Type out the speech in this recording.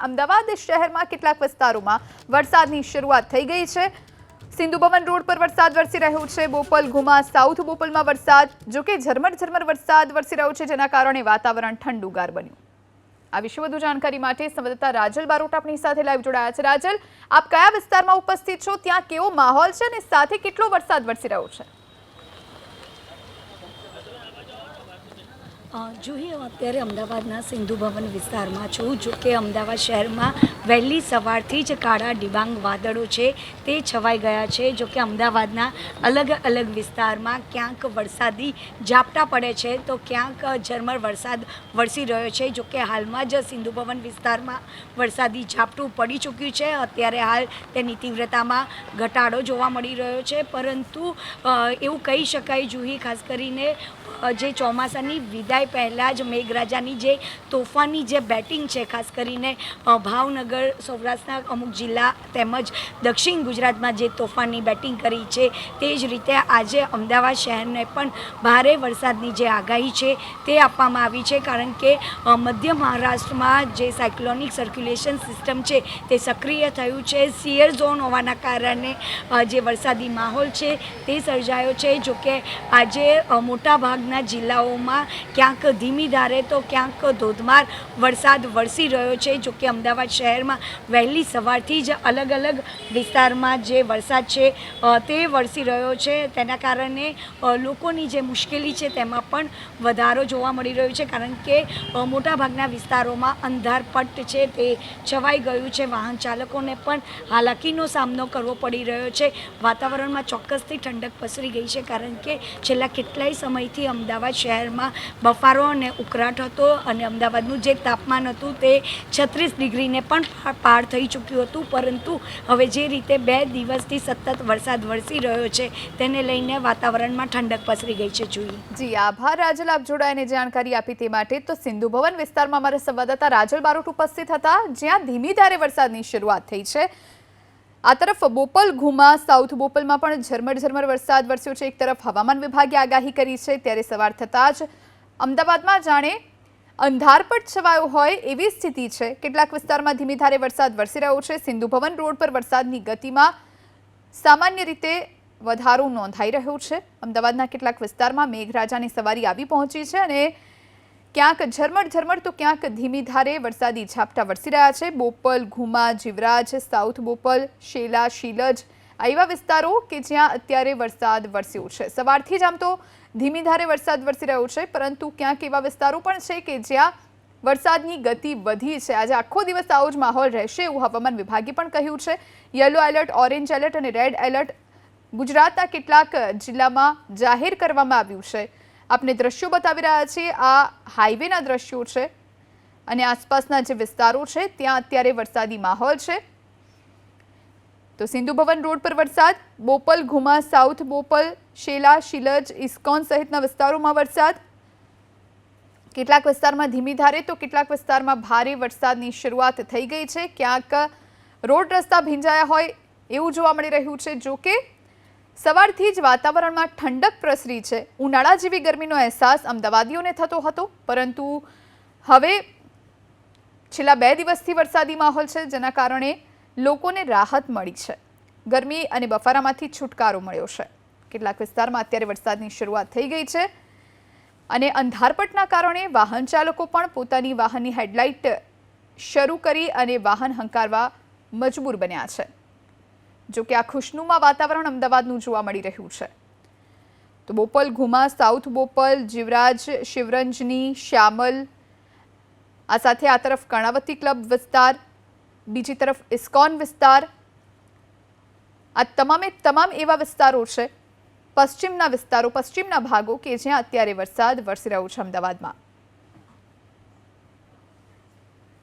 અમદાવાદ શહેરમાં કેટલાક વિસ્તારોમાં વરસાદની શરૂઆત થઈ ગઈ છે। સિંધુ ભવન રોડ પર વરસાદ વરસી રહ્યો છે। બોપલ ઘુમા સાઉથ બોપલમાં વરસાદ, જો કે ઝરમર વરસાદ વરસી રહ્યો છે, જેના કારણે વાતાવરણ ઠંડુગાર બન્યું। આ વિશે વધુ જાણકારી માટે સંવાદદાતા રાજલ બારોટ આપણી સાથે લાઈવ જોડાયા છે। રાજલ, આપ કયા વિસ્તારમાં ઉપસ્થિત છો? ત્યાં કેવો માહોલ છે અને સાથે કેટલો વરસાદ વરસી રહ્યો છે? જોઈએ અત્યારે અમદાવાદના સિંધુ ભવન વિસ્તારમાં છું। જો કે અમદાવાદ શહેરમાં વહેલી સવારથી જ કાળા ડિબાંગ વાદળો છે તે છવાઈ ગયા છે। જો કે અમદાવાદના અલગ અલગ વિસ્તારમાં ક્યાંક વરસાદી ઝાપટા પડે છે તો ક્યાંક ઝરમર વરસાદ વરસી રહ્યો છે। જો કે હાલમાં જ સિંધુ ભવન વિસ્તારમાં વરસાદી ઝાપટું પડી ચૂક્યું છે। અત્યારે હાલ તેની તીવ્રતામાં ઘટાડો જોવા મળી રહ્યો છે, પરંતુ એવું કહી શકાય જુહી, ખાસ કરીને જે ચોમાસાની વિદાય પહેલાં જ મેઘરાજાની જે તોફાની જે બેટિંગ છે, ખાસ કરીને ભાવનગર, સૌરાષ્ટ્રના અમુક જિલ્લા તેમજ દક્ષિણ ગુજરાતમાં જે તોફાની બેટિંગ કરી છે, તે જ રીતે આજે અમદાવાદ શહેરને પણ ભારે વરસાદની જે આગાહી છે તે આપવામાં આવી છે। કારણ કે મધ્ય મહારાષ્ટ્રમાં જે સાયક્લોનિક સર્ક્યુલેશન સિસ્ટમ છે તે સક્રિય થયું છે। સિયર ઝોન હોવાના કારણે જે વરસાદી માહોલ છે તે સર્જાયો છે। જો કે આજે મોટાભાગના જિલ્લાઓમાં ક્યાંક ધીમી ધારે તો ક્યાંક ધોધમાર વરસાદ વરસી રહ્યો છે। જો કે અમદાવાદ શહેરમાં વહેલી સવારથી જ અલગ અલગ વિસ્તારમાં જે વરસાદ છે તે વરસી રહ્યો છે। તેના કારણે લોકોની જે મુશ્કેલી છે તેમાં પણ વધારો જોવા મળી રહ્યો છે, કારણ કે મોટાભાગના વિસ્તારોમાં અંધારપટ છે તે છવાઈ ગયું છે। વાહન ચાલકોને પણ હાલાકીનો સામનો કરવો પડી રહ્યો છે। વાતાવરણમાં ચોક્કસથી ઠંડક પસરી ગઈ છે, કારણ કે છેલ્લા કેટલાય સમયથી અમદાવાદ શહેરમાં બફારો અને ઉકળાટ હતો અને અમદાવાદનું જે તાપમાન હતું તે 36 ડિગ્રીને પણ પાર થઈ ચૂક્યું હતું, પરંતુ હવે જે રીતે 2 દિવસથી સતત વરસાદ વરસી રહ્યો છે તેને લઈને વાતાવરણમાં ઠંડક પસરી ગઈ છે। જી આભાર રાજલ, આપ જોડાઈને જાણકારી આપી તે માટે। તો સિંધુ ભવન વિસ્તારમાં અમારા સંવાદદાતા રાજલ બારોટ ઉપસ્થિત હતા, જ્યાં ધીમી ધારે વરસાદની શરૂઆત થઈ છે। આ તરફ બોપલ ઘુમા સાઉથ બોપલમાં પણ ઝરમર વરસાદ વરસ્યો છે। એક તરફ હવામાન વિભાગે આગાહી કરી છે, ત્યારે સવાર થતાં જ અમદાવાદમાં જાણે અંધારપટ છવાયો હોય એવી સ્થિતિ છે। કેટલાક વિસ્તારમાં ધીમી ધારે વરસાદ વરસી રહ્યો છે। સિંધુ ભવન રોડ પર વરસાદની ગતિમાં સામાન્ય રીતે વધારો નોંધાઈ રહ્યો છે। અમદાવાદના કેટલાક વિસ્તારમાં મેઘરાજાની સવારી આવી પહોંચી છે અને ક્યાંક ઝરમર તો ક્યાંક ધીમી ધારે વરસાદી ઝાપટા વરસી રહ્યા છે। બોપલ, ઘુમા, જીવરાજ, સાઉથ બોપલ, શેલા, શીલજ આ એવા વિસ્તારો કે જ્યાં અત્યારે વરસાદ વરસ્યો છે। સવારથી જ આમ તો ધીમી ધારે વરસાદ વરસી રહ્યો છે, પરંતુ ક્યાંક એવા વિસ્તારો પણ છે કે જ્યાં વરસાદની ગતિ વધી છે। આજે આખો દિવસ આવો જ માહોલ રહેશે એવું હવામાન વિભાગે પણ કહ્યું છે। યલો એલર્ટ, ઓરેન્જ એલર્ટ અને રેડ એલર્ટ ગુજરાતના કેટલાક જિલ્લામાં જાહેર કરવામાં આવ્યું છે। આપને દ્રશ્યો બતાવી રહ્યા છીએ, આ હાઈવેના દ્રશ્યો છે અને આસપાસના જે વિસ્તારો છે ત્યાં અત્યારે વરસાદી માહોલ છે। તો સિંધુ ભવન રોડ પર વરસાદ, બોપલ, ઘુમા, સાઉથ બોપલ, શેલા, શીલજ, ઇસ્કોન સહિતના વિસ્તારોમાં વરસાદ, કેટલાક વિસ્તારમાં ધીમી ધારે તો કેટલાક વિસ્તારમાં ભારે વરસાદની શરૂઆત થઈ ગઈ છે। ક્યાંક રોડ રસ્તા ભીંજાયા હોય એવું જોવા મળી રહ્યું છે। જો કે સવારથી જ વાતાવરણમાં ઠંડક પ્રસરી છે। ઉનાળા જેવી ગરમીનો અહેસાસ અમદાવાદીઓને થતો હતો, પરંતુ હવે છેલ્લા 2 દિવસથી વરસાદી માહોલ છે, જેના કારણે લોકોને રાહત મળી છે। ગરમી અને બફારામાંથી છુટકારો મળ્યો છે। કેટલાક વિસ્તારમાં અત્યારે વરસાદની શરૂઆત થઈ ગઈ છે અને અંધારપટના કારણે વાહન ચાલકો પણ પોતાની વાહનની હેડલાઇટ શરૂ કરી અને વાહન હંકારવા મજબૂર બન્યા છે। જો કે આ ખુશનુમા વાતાવરણ અમદાવાદનું જોવા મળી રહ્યું છે। તો બોપલ, ઘુમા, સાઉથ બોપલ, જીવરાજ, શિવરંજની, શ્યામલ, આ સાથે આ તરફ કર્ણાવતી ક્લબ વિસ્તાર, બીજી તરફ ઇસ્કોન વિસ્તાર, આ તમામ એવા વિસ્તારો છે, પશ્ચિમના વિસ્તારો, પશ્ચિમના ભાગો કે જ્યાં અત્યારે વરસાદ વરસી રહ્યો છે અમદાવાદમાં।